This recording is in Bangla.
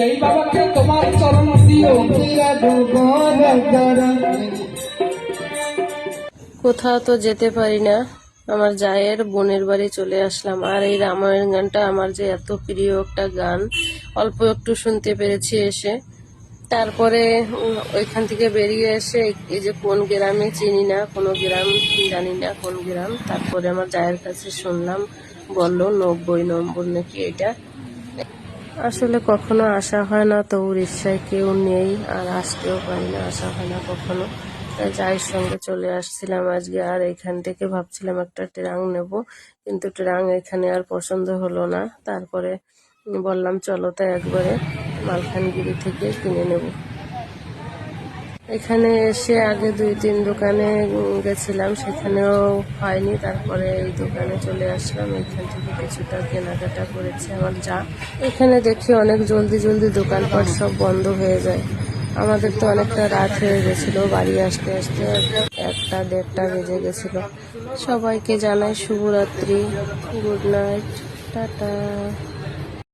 এই বাবাকে তোমার চরণ দিও। কোথাও তো যেতে পারি না, আমার জায়ের বোনের বাড়ি চলে আসলাম। আর এই রামায়ণ গানটা আমার যে এত প্রিয় একটা গান, অল্প একটু শুনতে পেরেছি এসে। তারপরে ওইখান থেকে বেরিয়ে এসে এই যে কোন গ্রামে চিনি না, কোনো গ্রাম জানি না কোন গ্রাম। তারপরে আমার জায়ের কাছে শুনলাম, বলল 90 নম্বর নাকি এটা। আসলে কখনো আসা হয় না, তো উড়িষ্যায় কেউ নেই, আর আসতেও পারি না, আসা হয় না কখনো। তাই জায়ের সঙ্গে চলে আসছিলাম আজকে। আর এখান থেকে ভাবছিলাম একটা ট্রাং নেব, কিন্তু ট্রাং এখানে আর পছন্দ হলো না। তারপরে বললাম চলো তাই একবারে মালখানগিরি থেকে কিনে নেব। এখানে এসে আগে 2-3 দোকানে গেছিলাম, সেখানেও হয়নি। তারপরে এই দোকানে চলে আসলাম, এখান থেকে কিছুটা কেনাকাটা করেছে আমার যা। এখানে দেখি অনেক জলদি জলদি দোকানপাট সব বন্ধ হয়ে যায়। আমাদের তো অনেকটা রাত হয়ে গেছিল, বাড়ি আসতে আসতে 1টা-1:30টা বেজে গেছিল। সবাইকে জানাই শুভরাত্রি, গুড নাইট, টাটা।